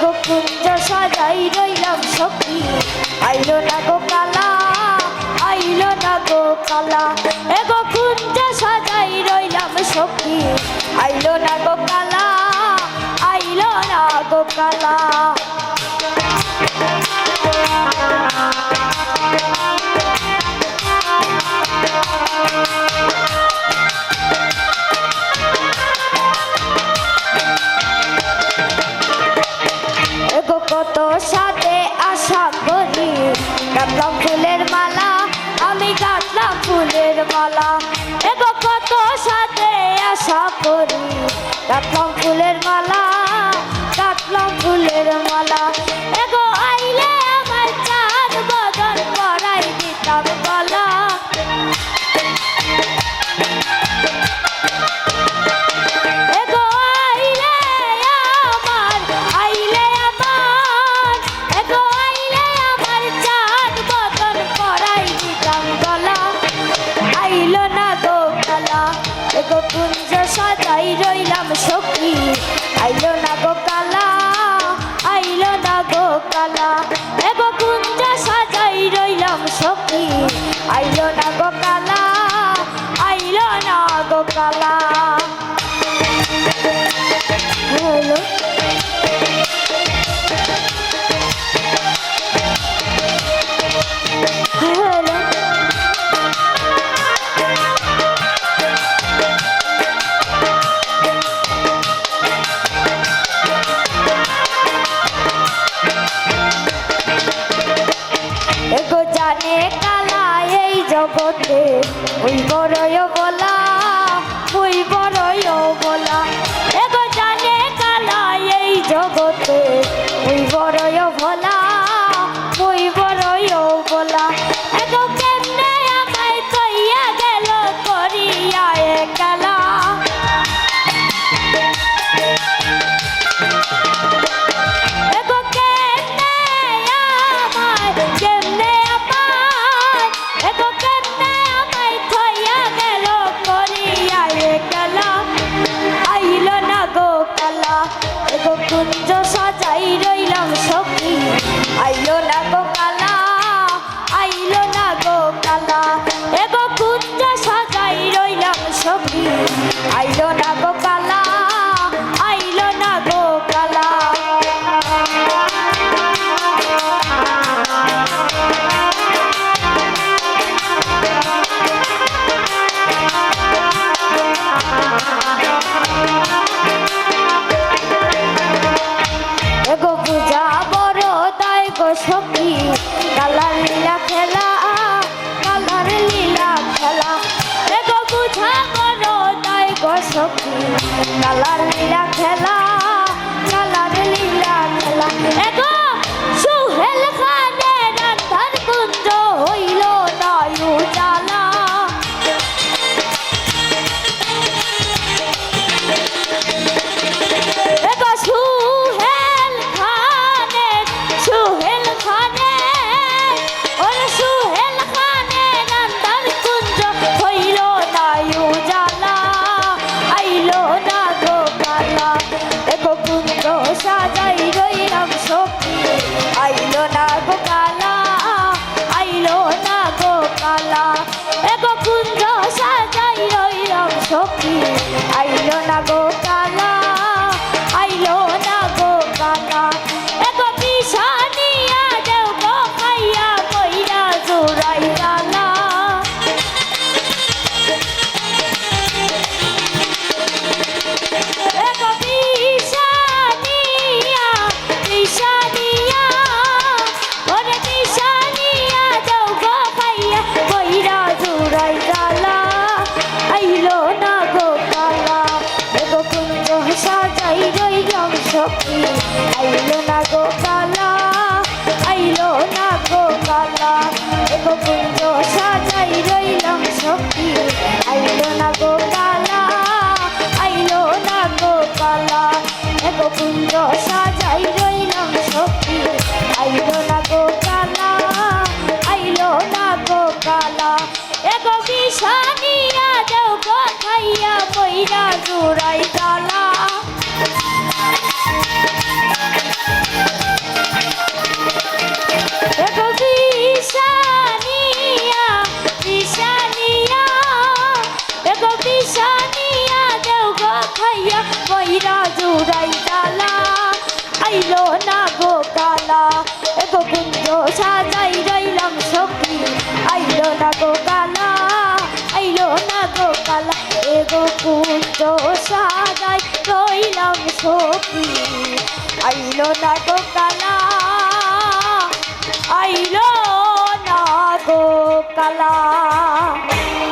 এগো কুঞ্জ সাজাই রইলাম সখী আইলো না গো কালা আইলো না গো কালা এগো কুঞ্জ সাজাই রইলাম সখী আইলো না গো কালা আইলো না গো কালা এগো কত সাথে আশা করি গাঁথলাম ফুলের মালা আমি গাঁথলাম ফুলের মালা এগো কত সাথে আশা করি গাঁথলাম ফুলের মালা গাঁথলাম ফুলের মালা এগো আইলে আমার চাঁদ বদন পরাই দিতাম গলা কুঞ্জ সাজাই রইলাম সখী আইলো না গো কালা আইলো না গো কালা এগো কুঞ্জ সাজাই রইলাম সখী আইলো না গো কালা আইলো না গো কালা হলো হলো এগো জানে কালা এই জগতে ওই বড়ই বলা ওই বড়ই বলা এগো জানে কালা এই জগতে ওই বড়ই ভোলা ওই বড়ই বলা এগো কেমনে আমায় কইয়া গেল করিয়া একলা কুঞ্জ সাজাই রইলাম সখী আইলো না গো কালা আইলো না গো কালা এগো কুঞ্জ সাজাই রইলাম সখী আইলো না গো কালা আইলো না গো কালা এগো পূজা বড় দায় গো সখী কালার লীলা খেলা কালার লীলা খেলা এগো পূজা বড় দায় গো সখী কালার লীলা খেলা কালার লীলা খেলা এগো সুহেল খানের রান্ধার কুঞ্জ হইল না উজালা এগো সুহেল রান্ধার কুঞ্জ হইল না উজালা আইলো না গো কালা এগো কুঞ্জ সাজাই রইলাম সখী আইলো না গো কালা আইলো না গো কালা এগো কুঞ্জ সাজাই রইলাম সখী আইলো না গো কালা আইলো না গো কালা এগো পিছানিয়া দেও গো খাইয়া কইরা জোড়াই গালা এগো পিছানিয়া ওরে পিছানিয়া দেও গো খাইয়া কইরা জোড়াই গালা আইলো না গো কালা এগো কুঞ্জ সাজাই রইলাম সখী আইলো না গো কালা আইলো না গো কালা এগো কুঞ্জ সাজাই রইলাম সখী আইলো না গো কালা আইলো না গো কালা এগো কুঞ্জ সাজাই রইলাম সখী আইলো না গো কালা আইলো না গো কালা এগো বিছানিয়া দেও গো খাইয়া কইরা জোড়াই গালা খাইয়া ময়রা জুড়াই জ্বালা আইলো না গো কালা এগো কুঞ্জ সাজাই রইলাম সখী আইলো না গো কালা আইলো না গো কালা এগো কুঞ্জ সাজাই রইলাম সখী আইলো না গো কালা